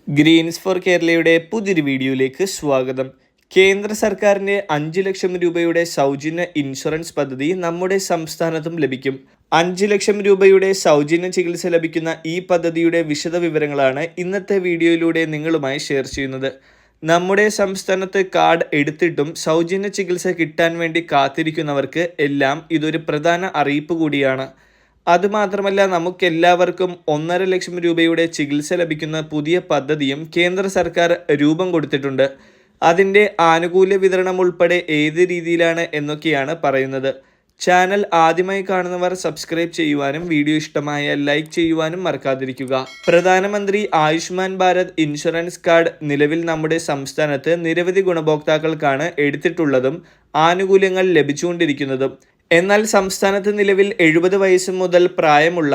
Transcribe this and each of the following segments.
Green's four കേരളയുടെ പുതിയൊരു വീഡിയോയിലേക്ക് സ്വാഗതം. കേന്ദ്ര സർക്കാരിൻ്റെ 5 ലക്ഷം രൂപയുടെ സൗജന്യ ഇൻഷുറൻസ് പദ്ധതി നമ്മുടെ സംസ്ഥാനത്തും ലഭിക്കും. 5 ലക്ഷം രൂപയുടെ സൗജന്യ ചികിത്സ ലഭിക്കുന്ന ഈ പദ്ധതിയുടെ വിശദവിവരങ്ങളാണ് ഇന്നത്തെ വീഡിയോയിലൂടെ നിങ്ങളുമായി ഷെയർ ചെയ്യുന്നത്. നമ്മുടെ സംസ്ഥാനത്ത് കാർഡ് എടുത്തിട്ടും സൗജന്യ ചികിത്സ കിട്ടാൻ വേണ്ടി കാത്തിരിക്കുന്നവർക്ക് എല്ലാം ഇതൊരു പ്രധാന അറിയിപ്പ് കൂടിയാണ്. അതുമാത്രമല്ല, നമുക്കെല്ലാവർക്കും 1.5 ലക്ഷം രൂപയുടെ ചികിത്സ ലഭിക്കുന്ന പുതിയ പദ്ധതിയും കേന്ദ്ര സർക്കാർ രൂപം കൊടുത്തിട്ടുണ്ട്. അതിൻ്റെ ആനുകൂല്യ വിതരണം ഉൾപ്പെടെ ഏത് രീതിയിലാണ് എന്നൊക്കെയാണ് പറയുന്നത്. ചാനൽ ആദ്യമായി കാണുന്നവർ സബ്സ്ക്രൈബ് ചെയ്യുവാനും വീഡിയോ ഇഷ്ടമായാൽ ലൈക്ക് ചെയ്യുവാനും മറക്കാതിരിക്കുക. പ്രധാനമന്ത്രി ആയുഷ്മാൻ ഭാരത് ഇൻഷുറൻസ് കാർഡ് നിലവിൽ നമ്മുടെ സംസ്ഥാനത്ത് നിരവധി ഗുണഭോക്താക്കൾക്കാണ് എടുത്തിട്ടുള്ളതും ആനുകൂല്യങ്ങൾ ലഭിച്ചുകൊണ്ടിരിക്കുന്നതും. എന്നാൽ സംസ്ഥാനത്ത് നിലവിൽ 70 വയസ്സ് മുതൽ പ്രായമുള്ള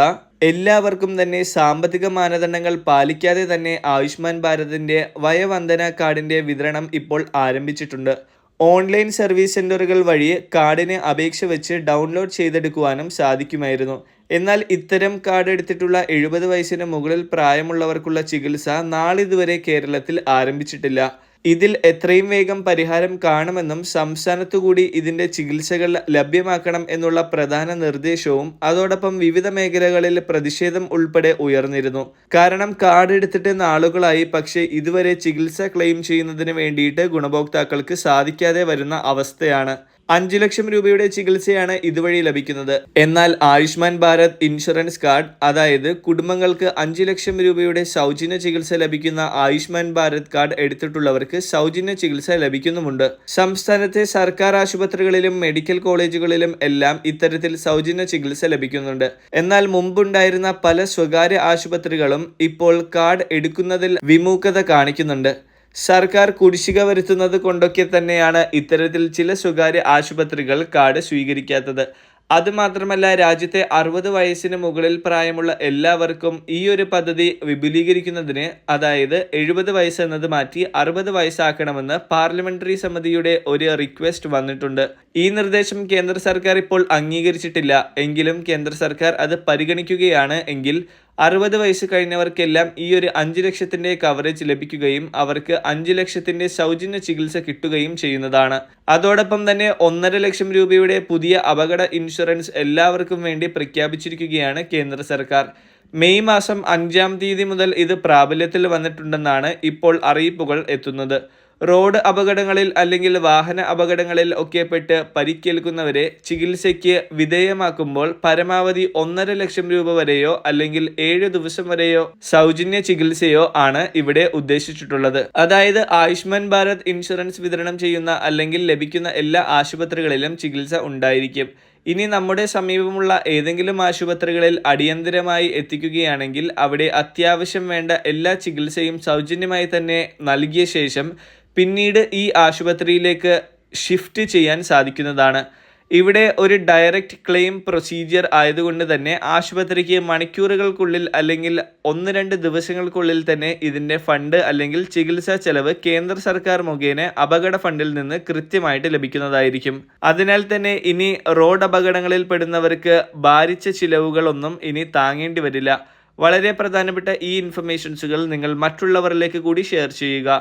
എല്ലാവർക്കും തന്നെ സാമ്പത്തിക മാനദണ്ഡങ്ങൾ പാലിക്കാതെ തന്നെ ആയുഷ്മാൻ ഭാരതിൻ്റെ വയോവന്ദന കാർഡിൻ്റെ വിതരണം ഇപ്പോൾ ആരംഭിച്ചിട്ടുണ്ട്. ഓൺലൈൻ സർവീസ് സെൻ്ററുകൾ വഴി കാർഡിന് അപേക്ഷ വെച്ച് ഡൗൺലോഡ് ചെയ്തെടുക്കുവാനും സാധിക്കുമായിരുന്നു. എന്നാൽ ഇത്തരം കാർഡ് എടുത്തിട്ടുള്ള 70 വയസ്സിന് മുകളിൽ പ്രായമുള്ളവർക്കുള്ള ചികിത്സ നാളിതുവരെ കേരളത്തിൽ ആരംഭിച്ചിട്ടില്ല. ഇതിൽ എത്രയും വേഗം പരിഹാരം കാണുമെന്നും സംസ്ഥാനത്തു കൂടി ഇതിൻ്റെ ചികിത്സകൾ ലഭ്യമാക്കണം എന്നുള്ള പ്രധാന നിർദ്ദേശവും അതോടൊപ്പം വിവിധ മേഖലകളിൽ പ്രതിഷേധം ഉൾപ്പെടെ ഉയർന്നിരുന്നു. കാരണം കാർഡ് എടുത്തിട്ട് നാളുകളായി, പക്ഷേ ഇതുവരെ ചികിത്സ ക്ലെയിം ചെയ്യുന്നതിന് വേണ്ടിയിട്ട് ഗുണഭോക്താക്കൾക്ക് സാധിക്കാതെ വരുന്ന അവസ്ഥയാണ്. 5 ലക്ഷം രൂപയുടെ ചികിത്സയാണ് ഇതുവഴി ലഭിക്കുന്നത്. എന്നാൽ ആയുഷ്മാൻ ഭാരത് ഇൻഷുറൻസ് കാർഡ്, അതായത് കുടുംബങ്ങൾക്ക് 5 ലക്ഷം രൂപയുടെ സൗജന്യ ചികിത്സ ലഭിക്കുന്ന ആയുഷ്മാൻ ഭാരത് കാർഡ് എടുത്തിട്ടുള്ളവർക്ക് സൗജന്യ ചികിത്സ ലഭിക്കുന്നുമുണ്ട്. സംസ്ഥാനത്തെ സർക്കാർ ആശുപത്രികളിലും മെഡിക്കൽ കോളേജുകളിലും എല്ലാം ഇത്തരത്തിൽ സൗജന്യ ചികിത്സ ലഭിക്കുന്നുണ്ട്. എന്നാൽ മുമ്പുണ്ടായിരുന്ന പല സ്വകാര്യ ആശുപത്രികളും ഇപ്പോൾ കാർഡ് എടുക്കുന്നതിൽ വിമുഖത കാണിക്കുന്നുണ്ട്. സർക്കാർ കുടിശ്ശിക വരുത്തുന്നത് കൊണ്ടൊക്കെ തന്നെയാണ് ഇത്തരത്തിൽ ചില സ്വകാര്യ ആശുപത്രികൾ കാർഡ് സ്വീകരിക്കാത്തത്. അതുമാത്രമല്ല, രാജ്യത്തെ 60 വയസ്സിന് മുകളിൽ പ്രായമുള്ള എല്ലാവർക്കും ഈ ഒരു പദ്ധതി വിപുലീകരിക്കുന്നതിന്, അതായത് 70 വയസ്സ് എന്നത് മാറ്റി 60 വയസ്സാക്കണമെന്ന് പാർലമെന്ററി സമിതിയുടെ ഒരു റിക്വസ്റ്റ് വന്നിട്ടുണ്ട്. ഈ നിർദ്ദേശം കേന്ദ്ര സർക്കാർ ഇപ്പോൾ അംഗീകരിച്ചിട്ടില്ല. എങ്കിലും കേന്ദ്ര സർക്കാർ അത് പരിഗണിക്കുകയാണ് എങ്കിൽ 60 വയസ്സ് കഴിഞ്ഞവർക്കെല്ലാം ഈ ഒരു 5 ലക്ഷത്തിൻ്റെ കവറേജ് ലഭിക്കുകയും അവർക്ക് 5 ലക്ഷത്തിൻ്റെ സൗജന്യ ചികിത്സ കിട്ടുകയും ചെയ്യുന്നതാണ്. അതോടൊപ്പം തന്നെ 1.5 ലക്ഷം രൂപയുടെ പുതിയ അപകട ഇൻഷുറൻസ് എല്ലാവർക്കും വേണ്ടി പ്രഖ്യാപിച്ചിരിക്കുകയാണ് കേന്ദ്ര സർക്കാർ. മെയ് മാസം 5-ാം തീയതി മുതൽ ഇത് പ്രാബല്യത്തിൽ വന്നിട്ടുണ്ടെന്നാണ് ഇപ്പോൾ അറിയിപ്പുകൾ എത്തുന്നത്. റോഡ് അപകടങ്ങളിൽ അല്ലെങ്കിൽ വാഹന അപകടങ്ങളിൽ ഒക്കെ പെട്ട് പരിക്കേൽക്കുന്നവരെ ചികിത്സയ്ക്ക് വിധേയമാക്കുമ്പോൾ പരമാവധി 1.5 ലക്ഷം രൂപ വരെയോ അല്ലെങ്കിൽ 7 ദിവസം വരെയോ സൗജന്യ ചികിത്സയോ ആണ് ഇവിടെ ഉദ്ദേശിച്ചിട്ടുള്ളത്. അതായത് ആയുഷ്മാൻ ഭാരത് ഇൻഷുറൻസ് വിതരണം ചെയ്യുന്ന അല്ലെങ്കിൽ ലഭിക്കുന്ന എല്ലാ ആശുപത്രികളിലും ചികിത്സ ഉണ്ടായിരിക്കും. ഇനി നമ്മുടെ സമീപമുള്ള ഏതെങ്കിലും ആശുപത്രികളിൽ അടിയന്തരമായി എത്തിക്കുകയാണെങ്കിൽ അവിടെ അത്യാവശ്യം വേണ്ട എല്ലാ ചികിത്സയും സൗജന്യമായി തന്നെ നൽകിയ ശേഷം പിന്നീട് ഈ ആശുപത്രിയിലേക്ക് ഷിഫ്റ്റ് ചെയ്യാൻ സാധിക്കുന്നതാണ്. ഇവിടെ ഒരു ഡയറക്റ്റ് ക്ലെയിം പ്രൊസീജിയർ ആയതുകൊണ്ട് തന്നെ ആശുപത്രിക്ക് മണിക്കൂറുകൾക്കുള്ളിൽ അല്ലെങ്കിൽ 1-2 ദിവസങ്ങൾക്കുള്ളിൽ തന്നെ ഇതിൻ്റെ ഫണ്ട് അല്ലെങ്കിൽ ചികിത്സാ ചെലവ് കേന്ദ്ര സർക്കാർ മുഖേന അപകട ഫണ്ടിൽ നിന്ന് കൃത്യമായിട്ട് ലഭിക്കുന്നതായിരിക്കും. അതിനാൽ തന്നെ ഇനി റോഡ് അപകടങ്ങളിൽ പെടുന്നവർക്ക് ഭാരിച്ച ചിലവുകളൊന്നും ഇനി താങ്ങേണ്ടി വരില്ല. വളരെ പ്രധാനപ്പെട്ട ഈ ഇൻഫർമേഷൻസുകൾ നിങ്ങൾ മറ്റുള്ളവരിലേക്ക് കൂടി ഷെയർ ചെയ്യുക.